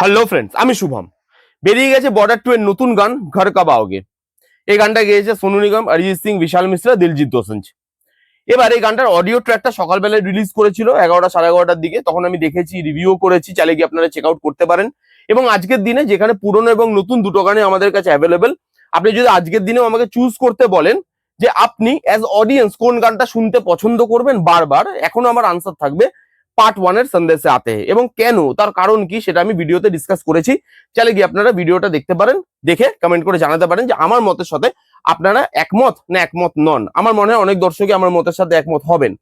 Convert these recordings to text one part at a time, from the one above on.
Hello friends, আমি শুভম। বেরিয়ে গেছে বর্ডার 2 এর নতুন গান ঘর কব आओगे। এই গানটা গেয়েছে সোনু নিগম, অরিজিৎ সিং, বিশাল মিশ্রা, দিলজিৎ দোসাঞ্জ। এবার এই গানটার অডিও ট্র্যাকটা সকালবেলায় রিলিজ করেছিল 11টা 11:30টার দিকে। তখন আমি দেখেছি, রিভিউ করেছি, চাইলে গিয়ে আপনারা চেক আউট করতে পারেন। এবং আজকের দিনে যেখানে পুরনো এবং নতুন দুটো গানই আমাদের কাছে অ্যাভেলেবেল, আপনি যদি আজকের দিনেও আমাকে চুজ করতে বলেন যে আপনি অ্যাজ অডিয়েন্স কোন গানটা শুনতে পছন্দ করবেন বারবার, এখনো আমার আনসার থাকবে পার্ট 1 এর সন্দেশে আতে हैं। এবং কেন, তার কারণ কি, সেটা আমি ভিডিওতে ডিসকাস করেছি। চাইলে গিয়ে আপনারা ভিডিওটা দেখতে পারেন, দেখে কমেন্ট করে জানাতে পারেন যে আমার মতের সাথে আপনারা একমত না একমত নন। আমার মনে হয় অনেক দর্শকই আমার মতের সাথে একমত হবেন।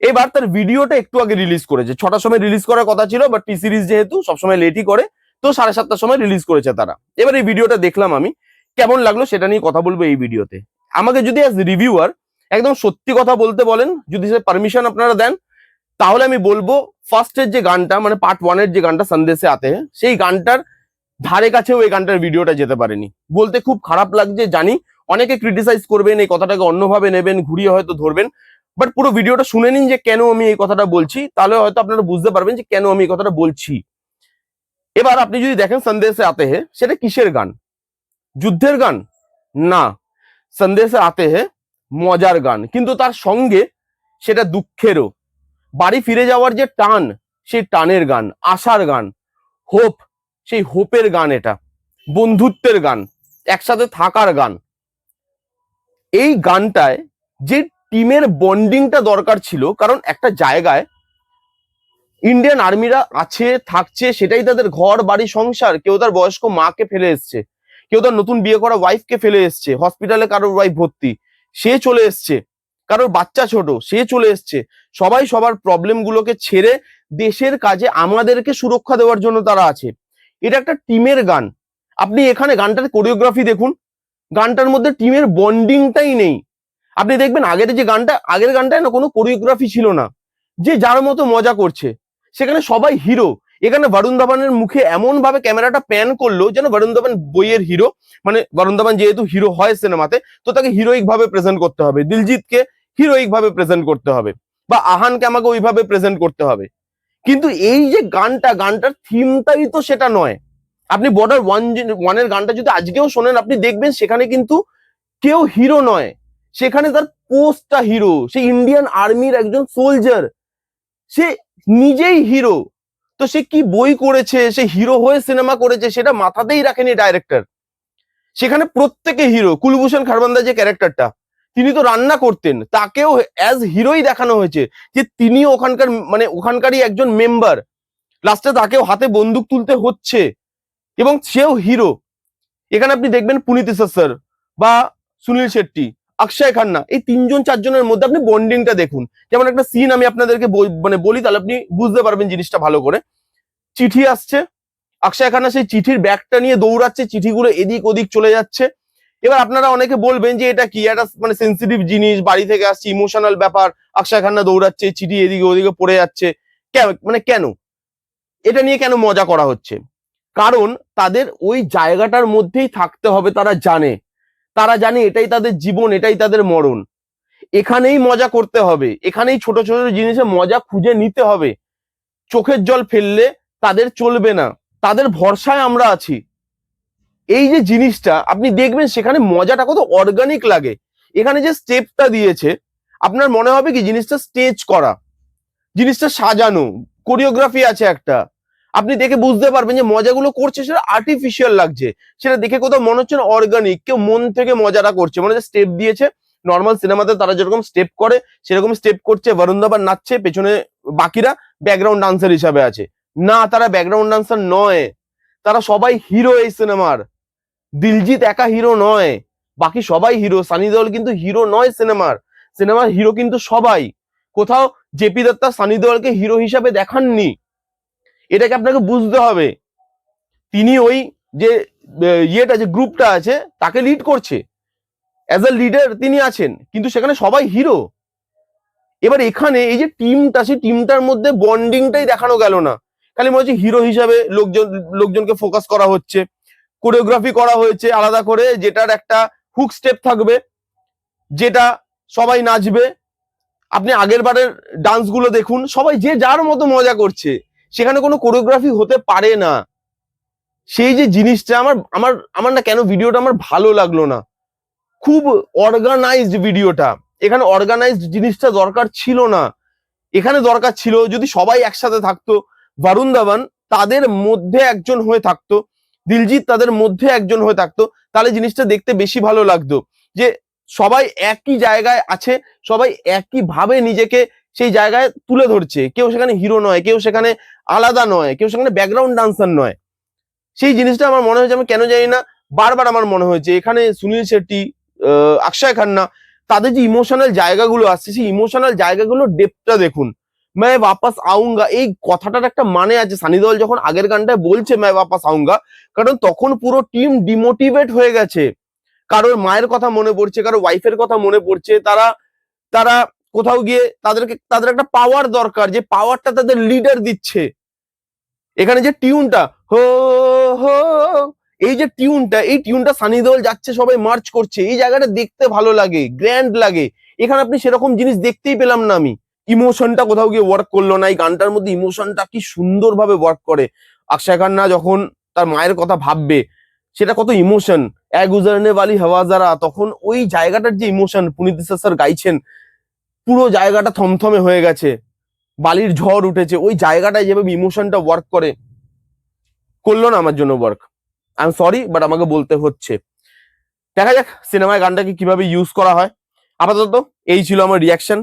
এবার তার ভিডিওটা একটু আগে রিলিজ করেছে, 6টার সময় রিলিজ করার কথা ছিল, বাট টি সিরিজ যেহেতু সবসময় লেটই করে, তো 7:30টার সময় রিলিজ করেছে তারা। এবার এই ভিডিওটা দেখলাম আমি, কেমন লাগলো সেটা নিয়ে কথা বলবো এই ভিডিওতে। আমাকে যদি অ্যাজ রিভিউয়ার একদম সত্যি কথা বলতে বলেন, যদি সে পারমিশন আপনারা দেন, তাহলে আমি বলবো ফার্স্টের যে গানটা, মানে পার্ট 1 এর যে গানটা সন্দেশে আতে हैं, সেই গানটার ধারে কাছেও এই গানটার ভিডিওটা যেতে পারেনি। বলতে খুব খারাপ লাগছে, জানি অনেকে ক্রিটিসাইজ করবেন, এই কথাটাকে অন্যভাবে নেবেন, ঘুরিয়ে হয়তো ধরবেন, বাট পুরো ভিডিওটা শুনে নিন যে কেন আমি এই কথাটা বলছি, তাহলে হয়তো আপনারা বুঝতে পারবেন যে কেন আমি এই কথাটা বলছি। এবার আপনি যদি দেখেন সন্দেশে আতে हैं, সেটা কিসের গান? যুদ্ধের গান না, সন্দেশে আতে हैं মজার গান, কিন্তু তার সঙ্গে সেটা দুঃখেরও। বাড়ি ফিরে যাওয়ার যে টান, সেই টানের গান, আশার গান, হোপ, সেই হোপের গান, এটা বন্ধুত্বের গান, একসাথে থাকার গান। এই গানটায় যে টিমের বন্ডিংটা দরকার ছিল, কারণ একটা জায়গায় ইন্ডিয়ান আর্মিরা আছে, থাকছে, সেটাই তাদের ঘর, বাড়ি, সংসার। কেউ তার বয়স্ক মাকে ফেলে এসছে, কেউ তার নতুন বিয়ে করা ওয়াইফকে ফেলে এসছে, হসপিটালে কারোর ওয়াইফ ভর্তি, সে চলে এসছে, কারোর বাচ্চা ছোট, সে চলে এসছে। সবাই সবার প্রবলেম গুলোকে ছেড়ে দেশের কাজে আমাদেরকে সুরক্ষা দেওয়ার জন্য তারা আছে। এটা একটা টিমের গান। আপনি এখানে গানটার কোরিওগ্রাফি দেখুন, গানটার মধ্যে টিমের বন্ডিংটাই নেই। আপনি দেখবেন আগের গানটায় না কোনো কোরিওগ্রাফি ছিল না, যে যার মতো মজা করছে। সেখানে সবাই হিরো। এখানে বরুণ ধাবানের মুখে এমন ভাবে ক্যামেরাটা প্যান করলো যেন বরুণ ধাবান বইয়ের হিরো, মানে বরুণ ধাবান যেহেতু হিরো হয় সিনেমাতে, তো তাকে হিরোইক ভাবে প্রেজেন্ট করতে হবে, দিলজিৎকে হিরোইক ভাবে প্রেজেন্ট করতে হবে, বা আহানকে আমাকে ওইভাবে প্রেজেন্ট করতে হবে। কিন্তু এই যে গানটার থিমটাই তো সেটা নয়। আপনি বর্ডার 1 এর গানটা যদি আজকেও শোনেন, আপনি দেখবেন সেখানে কিন্তু কেউ হিরো নয়, সেখানে তার পোস্টটা হিরো। সে ইন্ডিয়ান আর্মির একজন সোলজার, সে নিজেই হিরো। তো সে কি বই করেছে, সে হিরো হয়ে সিনেমা করেছে, সেটা মাথাতেই রাখেনি ডাইরেক্টর। সেখানে প্রত্যেকে হিরো। কুলভূষণ খারবান্দা যে ক্যারেক্টারটা, তিনি তো রান্না করতেন, তাকেও অ্যাজ হিরোই দেখানো হয়েছে, যে তিনি ওখানকারই একজন মেম্বার। লাস্টে তাকেও হাতে বন্দুক তুলতে হচ্ছে, এবং সেও হিরো। এখানে আপনি দেখবেন পুনিত স্যার বা সুনীল শেট্টি, অক্ষয় খান্না, এই 3-4জনের মধ্যে আপনি বন্ডিংটা দেখুন। যেমন একটা সিন আমি আপনাদেরকে বলি, তাহলে আপনি বুঝতে পারবেন জিনিসটা ভালো করে। চিঠি আসছে, অক্ষয় খান্না সেই চিঠির ব্যাগটা নিয়ে দৌড়াচ্ছে, চিঠিগুলো এদিক ওদিক চলে যাচ্ছে। এবার আপনারা অনেকে বলবেন যে এটা কি, একটা সেন্সিটিভ জিনিস, বাড়ি থেকে আসছে, ইমোশনাল ব্যাপার, অক্ষয় খান্না দৌড়াচ্ছে, চিঠি এদিকে ওদিকে পড়ে যাচ্ছে, কেন এটা নিয়ে কেন মজা করা হচ্ছে? কারণ তাদের ওই জায়গাটার মধ্যেই থাকতে হবে। তারা জানে এটাই তাদের জীবন, এটাই তাদের মরণ। এখানেই মজা করতে হবে, এখানেই ছোট ছোট জিনিসে মজা খুঁজে নিতে হবে। চোখের জল ফেললে তাদের চলবে না, তাদের ভরসায় আমরা আছি। এই যে জিনিসটা আপনি দেখবেন, সেখানে মজাটা কত অর্গানিক লাগে। এখানে যে স্টেপটা দিয়েছে, আপনার মনে হবে কি জিনিসটা স্টেজ করা, জিনিসটা সাজানো, কোরিওগ্রাফি আছে একটা। আপনি দেখে বুঝতে পারবেন যে মজাগুলো করছে সেটা আর্টিফিশিয়াল লাগছে, সেটা দেখে কোথাও মনে হচ্ছে না অর্গানিক, কেউ মন থেকে মজাটা করছে। মানে যে স্টেপ দিয়েছে, নর্মাল সিনেমাতে তারা যেরকম স্টেপ করে সেরকম স্টেপ করছে, বরুণ ধাবান নাচছে, পেছনে বাকিরা ব্যাকগ্রাউন্ড ডান্সার হিসাবে আছে। না, তারা ব্যাকগ্রাউন্ড ডান্সার নয়, তারা সবাই হিরো এই সিনেমার। দিলজিৎ একা হিরো নয়, বাকি সবাই হিরো। সানি দেওল কিন্তু হিরো নয় সিনেমার হিরো কিন্তু সবাই। কোথাও জেপি দত্তা সানি দেওলকে হিরো হিসাবে দেখাননি, এটাকে আপনাকে বুঝতে হবে। তিনি ওই যে যে গ্রুপটা আছে তাকে লিড করছে, অ্যাজ এ লিডার তিনি আছেন, কিন্তু সেখানে সবাই হিরো। এবার এখানে এই যে টিমটা, সেই টিমটার মধ্যে বন্ডিংটাই দেখানো গেল না। খালি মনে হচ্ছে হিরো হিসাবে লোকজনকে ফোকাস করা হচ্ছে, কোরিওগ্রাফি করা হয়েছে আলাদা করে, যেটার একটা হুক স্টেপ থাকবে, যেটা সবাই নাচবে। আপনি আগের বারের ডান্স গুলো দেখুন, সবাই যে যার মতো মজা করছে, সেখানে কোনো কোরিওগ্রাফি হতে পারে না। সেই যে জিনিসটা আমার আমার আমার না কেন ভিডিওটা আমার ভালো লাগলো না, খুব অর্গানাইজড ভিডিওটা, এখানে অর্গানাইজড জিনিসটা দরকার ছিল না। এখানে দরকার ছিল যদি সবাই একসাথে থাকতো, বরুণ ধাওয়ান তাদের মধ্যে একজন হয়ে থাকতো, দিলজিৎ তাদের মধ্যে একজন হয়ে থাকতো, তাহলে জিনিসটা দেখতে বেশি ভালো লাগতো। যে সবাই একই জায়গায় আছে, সবাই একই ভাবে নিজেকে সেই জায়গায় তুলে ধরছে, কেউ সেখানে হিরো নয়, কেউ সেখানে আলাদা নয়, কেউ সেখানে ব্যাকগ্রাউন্ড ডান্সার নয়। সেই জিনিসটা আমার মনে হয়েছে, আমি কেন জানি না বারবার আমার মনে হয়েছে এখানে সুনীল শেট্টি, অক্ষয় খান্না, তাদের যে ইমোশনাল জায়গাগুলো আসছে, সেই ইমোশনাল জায়গাগুলো ডেপটা দেখুন। मैं वापस आऊंगा এই কথাটার একটা মানে আছে, সানি দেওল যখন আগের গানটায় বলছে मैं वापस आऊंगा, কারণ তখন পুরো টিম ডিমোটিভেট হয়ে গেছে, কারোর মায়ের কথা মনে পড়ছে, কারোর ওয়াইফের কথা মনে পড়ছে, তারা তারা কোথাও গিয়ে তাদের একটা পাওয়ার দরকার, যে পাওয়ারটা তাদের লিডার দিচ্ছে। এখানে যে টিউনটা হো হো, এই যে টিউনটা, এই টিউনটা সানি দেওল যাচ্ছে, সবাই মার্চ করছে, এই জায়গাটা দেখতে ভালো লাগে, গ্র্যান্ড লাগে। এখানে আপনি সেরকম জিনিস দেখতেই পেলাম না আমি। ইমোশনটা কোথাও গিয়ে ওয়ার্ক করলো না। এই গানটার মধ্যে ইমোশনটা কি সুন্দরভাবে ওয়ার্ক করে। অক্ষয় খান্না যখন তার মায়ের কথা ভাববে, সেটা কত ইমোশন, এ গুজরনে ওয়ালি হওয়া যারা, তখন ওই জায়গাটার যে ইমোশন পুনিত স্যার গাইছেন, পুরো জায়গাটা থমথমে হয়ে গেছে, বালির ঝড় উঠেছে, ওই জায়গাটায় যেভাবে ইমোশনটা ওয়ার্ক করে, করলো না আমার জন্য work. I am sorry, but আমাকে বলতে হচ্ছে। দেখা যাক সিনেমায় গানটাকে কিভাবে ইউজ করা হয়। আপাতত এই ছিল আমার রিয়াকশন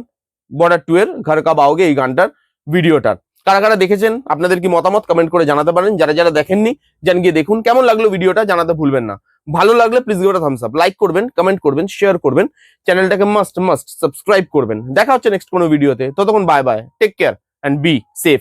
বর্ডার 2 এর ঘর কাব आओगे এই গানটার ভিডিওটার। কারা কারা দেখেছেন, আপনাদের কি মতামত কমেন্ট করে জানাতে পারেন। যারা যারা দেখেননি যান গিয়ে দেখুন। কেমন লাগলো ভিডিওটা জানাতে ভুলবেন না। ভালো লাগলে please give it a Thums up, like করবেন, কমেন্ট করবেন, শেয়ার করবেন, চ্যানেলটাকে মাস্ট সাবস্ক্রাইব করবেন। দেখা হচ্ছে নেক্সট কোনো ভিডিওতে, ততক্ষণ bye bye, take care and be safe.